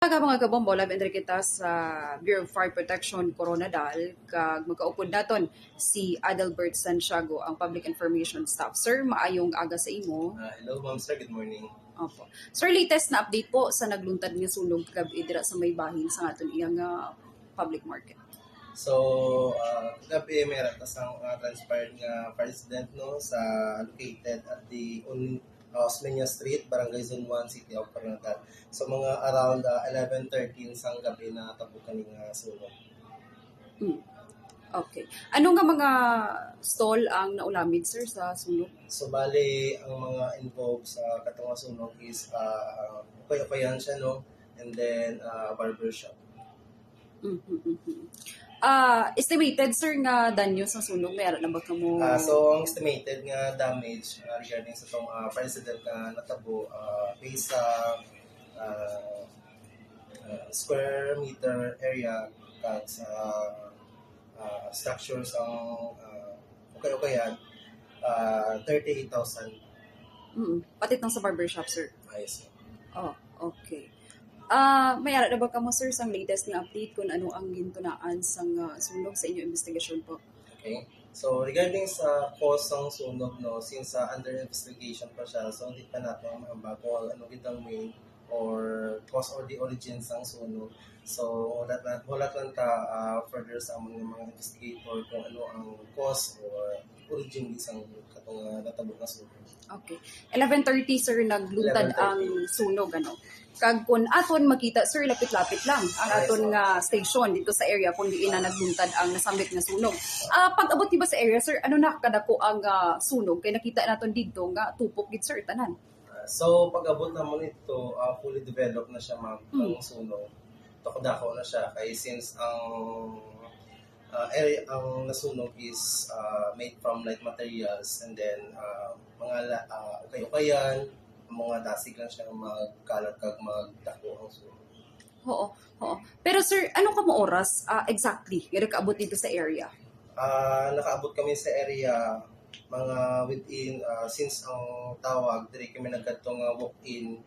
Mga kabombo, labi andre kita sa Bureau of Fire Protection Coronadal kag magkaupod naton si Adelbert Santiago, ang Public Information Staff. Sir, maayong aga sa imo. Hello, ma'am sir. Good morning. Opo. Sir, latest na update po sa nagluntad nga sunog kagabi dira sa may bahin sa aton iyang public market. So, kagabi may ratas ang transpired nga president sa located at the Osmeña Street, Barangay Zone 1, City of Coronadal. So, mga around 11:13 sang gabi na tabukan ng sunog. Okay. Ano nga mga stall ang naulamid, sir, sa sunog? So, bali, ang mga involved sa katong sunog is upay-upayan siya, no? And then, barbershop. Estimated, sir, nga danyo sa sunog, mayroon na ba ka mo? So, ang estimated nga damage regarding sa itong president na natabo based sa square meter area kag sa structures ang okay-okayan, 38,000. Pati itong sa barbershop, sir. Ayos. Oh, okay. Mayara na ba ka mo, sir, sa latest na update kung ano ang gintunaan sa sunog sa inyong investigasyon po? Okay. So, regarding sa cause ng sunog, no, since under investigation pa siya, so hindi pa natin maambag kung ano gitang main or cause or the origins ng sunog. So, wala lang further sa mga investigator kung ano ang cause or origin isang katong natabog na sunog. Okay. 11:30, sir, nagluntad 11:30. ang sunog, ano? Kag kung aton makita, sir, lapit-lapit lang ang aton nga station dito sa area kung diin na nagluntad ang nasambit nga sunog. Pag abot ba sa area, sir, ano na kadako ang sunog? Kay nakita naton dito nga tupok gid, sir, tanan. So, pag-abot naman ito, fully developed na siya, ma'am, ang sunog. Dako na siya. Kaya since ang area, ang nasunog is made from light materials and then mga ukay-ukayan, mga dasig lang siya magkalat kag magdako ang sunog. Oo. Pero sir, ano ka mo oras exactly nga nakaabot dito sa area? Nakaabot kami sa area mga within since ang tawag diri kami nagkadtong walk-in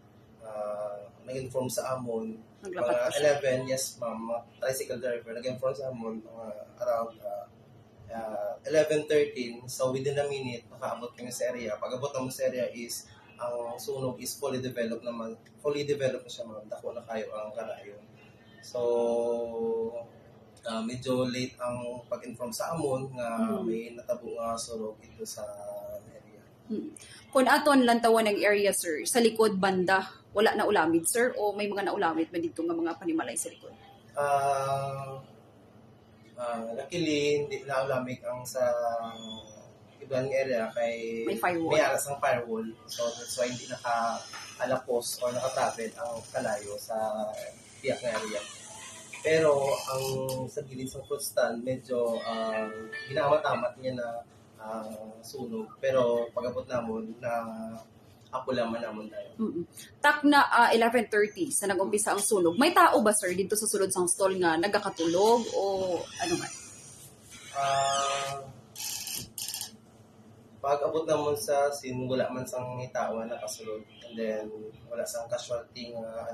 nag-inform sa amon Naglapat mga 11, yes ma'am, tricycle driver nag-inform sa amon around 11:13, so within a minute nakaabot kami sa area. Pag-abot naman sa area is ang sunog is fully developed na siya, ma'am, dako na kayo ang kalayo. So medyo late ang pag-inform sa amon nga may natabo nga sunog dito sa area. Kung aton lantawan ng area, sir, sa likod banda, wala na ulamid, sir, o may mga naulamid ba dito nga mga panimalay sa likod? Luckily, hindi na lamig ang sa ibang area kay May firewall. may alas ng firewall. So that's why hindi naka-alapos or nakatrapid ang kalayo sa tiyak na area. Pero ang sa gilid ng fruit stand, medyo ginamatamat niya na sunog. Pero pag-abot namon na apulaman namon tayo. Tak na 11:30 sa nag-umpisa ang sunog. May tao ba, sir, dito sa sulod sang stall nga nagakatulog o ano man? Pag-abot namon sa wala man sang tao na nakasulod. And then wala sang casualty nga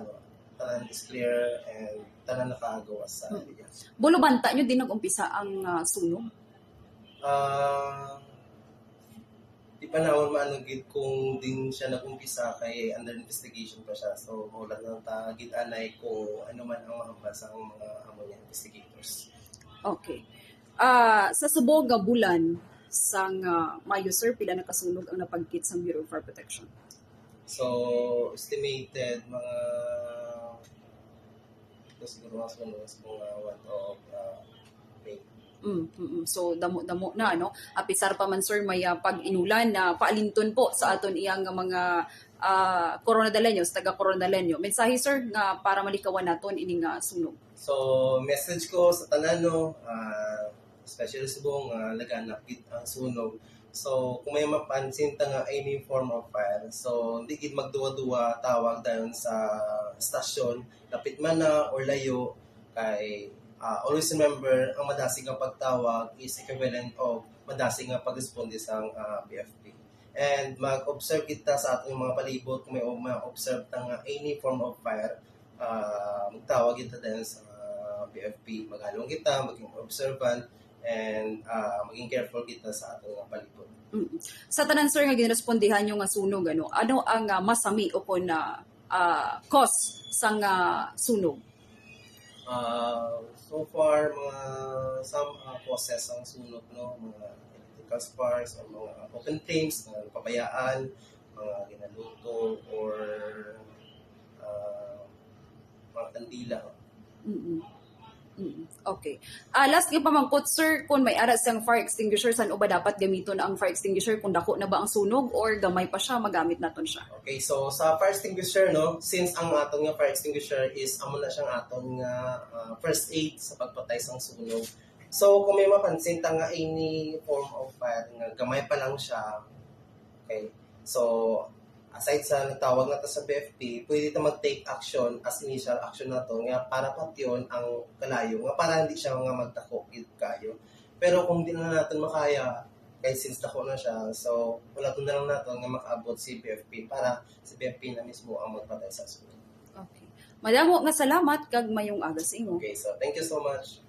tanan is clear and tanan nakagawas sa area. Bulubanta nyo din nag-umpisa ang sunog? Di pa naman maanugid kung din siya nag-umpisa kay under investigation pa siya. So, wala nang tagid-anay kung ano man ang mahambas ang mga amo niya investigators. Okay. Sa subong nga bulan sang Mayo, sir, pila nakasunog ang napagkit sa Bureau of Fire Protection? So, estimated mga siguro mga sunog sa mga 1 of May. So damo-damo na, ano, apisar pa man, sir, may pag-inulan na paalinton po sa aton iyang mga Coronadaleños, taga Coronadaleño. Mensahe, sir, nga para malikawan naton ining sunog. So, message ko sa tanan, especially sa buong laganap ang sunog. So, kung may mapansin ta nga any form of fire, so hindi gid magduwa-duwa tawag dayon sa stasyon, lapit man na or layo, kay always remember, ang madasig nga pagtawag is equivalent of madasig nga pag-responde sa BFP. And mag-observe kita sa atong mga palibot kung may ma-observe ta nga any form of fire, magtawag kita din sa BFP, magalong kita, maging observant, and maging careful kita sa atong mga palibot. Sa tanan sir nga ginrespondihan nyo nga sunog, ano ang masami o na cause sa nga sunog? So far, mga some causes ang sunog, no? Mga electrical sparks, o mga open flames, mga pabayaan, mga ginaluto, or mga kandila. Okay. Last nga pamangkot sir, kung may ara siyang fire extinguisher, saan ba dapat gamiton ang fire extinguisher? Kung dako na ba ang sunog or gamay pa siya, magamit naton siya? Okay, so sa fire extinguisher, no, since ang aton nga fire extinguisher is amo na siyang aton nga first aid sa pagpatay sa sunog. So kung may mapansin ta nga any form of fire nga gamay pa lang siya, okay, so aside sa nagtawag na ta sa BFP, pwede ta mag-take action as initial action na to nga para patyon ang kalayo nga para hindi siya nga magdako kayo. Pero kung di na natin makaya, kay since dako na siya, so wala na lang natin nga makaabot si BFP para si BFP na mismo ang magpatay sa sunog. Okay. Madamo nga salamat kag mayong aga sa imo. Okay, so thank you so much.